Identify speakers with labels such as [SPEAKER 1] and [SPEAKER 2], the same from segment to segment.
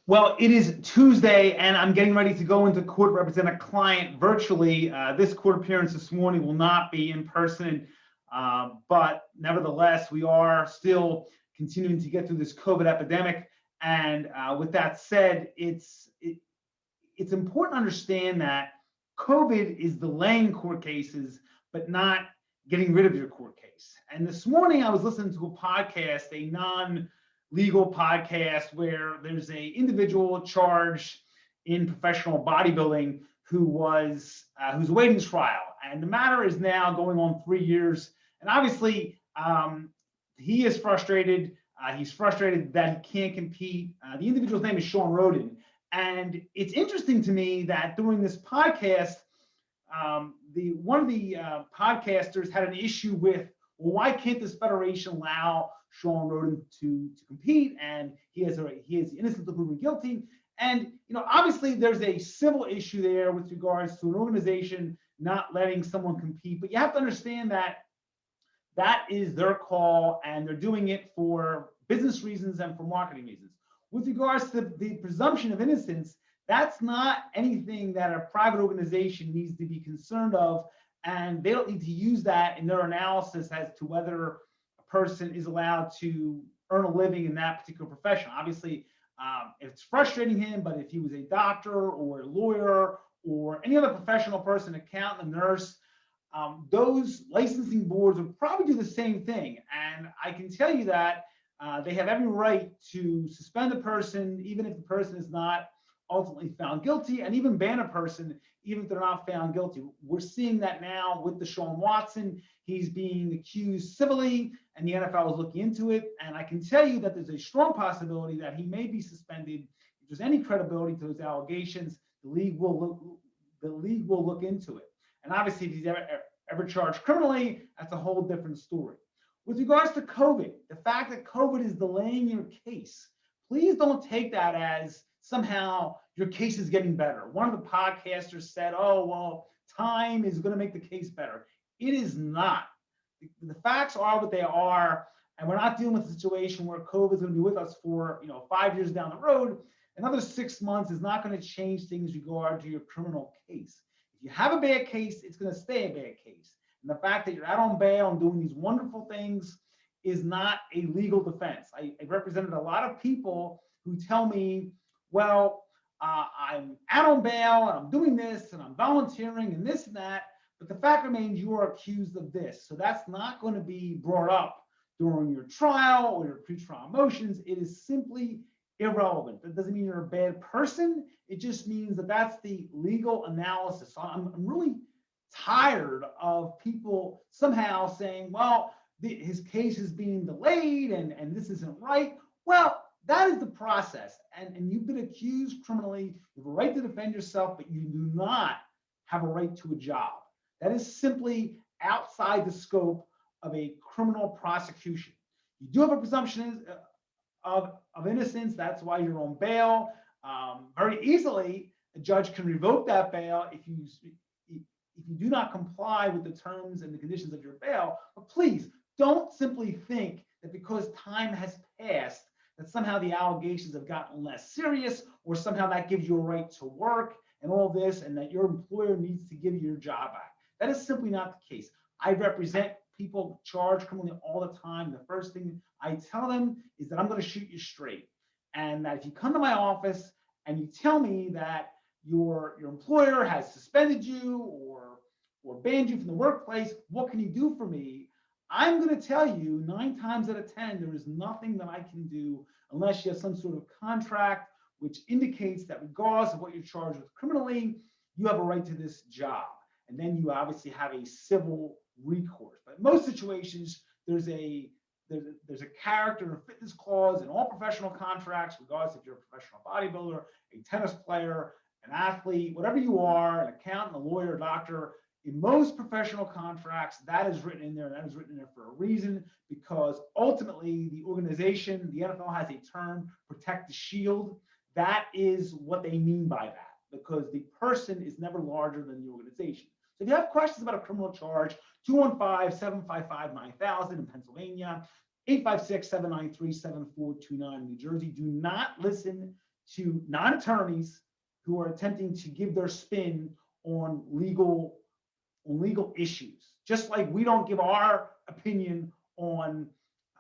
[SPEAKER 1] Well, it is Tuesday, and I'm getting ready to go into court to represent a client virtually. This court appearance this morning will not be in person, but nevertheless, we are still continuing to get through this COVID epidemic. And with that said, it's important to understand that COVID is delaying court cases, but not getting rid of your court case. And this morning, I was listening to a podcast, a non-legal podcast, where there's a individual charged in professional bodybuilding who's awaiting trial, and the matter is now going on 3 years. And obviously, he is frustrated. He's frustrated that he can't compete. The individual's name is Sean Roden. And it's interesting to me that during this podcast, one of the podcasters had an issue with, well, why can't this federation allow Sean Roden to compete? And he is innocent until proven guilty. And obviously there's a civil issue there with regards to an organization not letting someone compete. But you have to understand that that is their call, and they're doing it for business reasons and for marketing reasons. With regards to the presumption of innocence, that's not anything that a private organization needs to be concerned of, and they don't need to use that in their analysis as to whether a person is allowed to earn a living in that particular profession. Obviously, it's frustrating him, but if he was a doctor or a lawyer or any other professional person, accountant, a nurse, those licensing boards would probably do the same thing. And I can tell you that they have every right to suspend a person, even if the person is not ultimately found guilty, and even ban a person, even if they're not found guilty. We're seeing that now with Deshaun Watson. He's being accused civilly, and the NFL is looking into it. And I can tell you that there's a strong possibility that he may be suspended. If there's any credibility to those allegations, the league will look into it. And obviously, if he's ever charged criminally, that's a whole different story. With regards to COVID, the fact that COVID is delaying your case, please don't take that as somehow your case is getting better. One of the podcasters said, oh, well, time is going to make the case better. It is not. The facts are what they are, and we're not dealing with a situation where COVID is going to be with us for 5 years down the road. Another 6 months is not going to change things regard to your criminal case. If you have a bad case, it's going to stay a bad case. And the fact that you're out on bail and doing these wonderful things is not a legal defense. I represented a lot of people who tell me, well, I'm out on bail and I'm doing this and I'm volunteering and this and that, but the fact remains you are accused of this. So that's not going to be brought up during your trial or your pre-trial motions. It is simply irrelevant. That doesn't mean you're a bad person. It just means that that's the legal analysis. So I'm really tired of people somehow saying, well, his case is being delayed and this isn't right. Well, that is the process. And you've been accused criminally. You have a right to defend yourself, but you do not have a right to a job. That is simply outside the scope of a criminal prosecution. You do have a presumption of innocence. That's why you're on bail. Very easily, a judge can revoke that bail if you do not comply with the terms and the conditions of your bail. But please don't simply think that because time has passed that somehow the allegations have gotten less serious, or somehow that gives you a right to work and all this, and that your employer needs to give you your job back. That is simply not the case. I represent people charged criminally all the time. The first thing I tell them is that I'm going to shoot you straight, and that if you come to my office and you tell me that your employer has suspended you or banned you from the workplace, what can you do for me? I'm going to tell you 9 times out of 10, there is nothing that I can do unless you have some sort of contract which indicates that regardless of what you're charged with criminally, you have a right to this job. And then you obviously have a civil recourse. But in most situations, there's a character and fitness clause in all professional contracts, regardless if you're a professional bodybuilder, a tennis player, an athlete, whatever you are, an accountant, a lawyer, a doctor. In most professional contracts, that is written in there, and that is written in there for a reason, because ultimately the organization, the NFL, has a term, protect the shield. That is what they mean by that, because the person is never larger than the organization. So if you have questions about a criminal charge, 215-755-9000 in Pennsylvania, 856-793-7429 in New Jersey. Do not listen to non-attorneys who are attempting to give their spin on legal issues. Just like we don't give our opinion on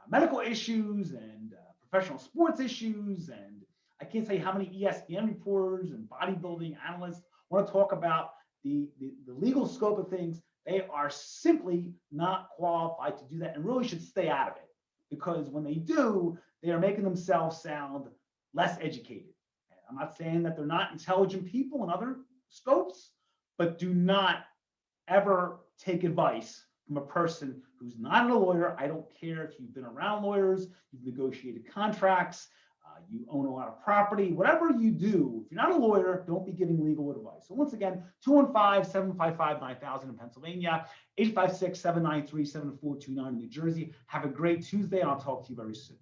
[SPEAKER 1] medical issues and professional sports issues, and I can't say how many ESPN reporters and bodybuilding analysts want to talk about the legal scope of things. They are simply not qualified to do that and really should stay out of it, because when they do, they are making themselves sound less educated. And I'm not saying that they're not intelligent people in other scopes, but do not ever take advice from a person who's not a lawyer. I don't care if you've been around lawyers, you've negotiated contracts, you own a lot of property, whatever you do, if you're not a lawyer, don't be giving legal advice. So once again, 215-755-9000 in Pennsylvania, 856-793-7429 in New Jersey. Have a great Tuesday, and I'll talk to you very soon.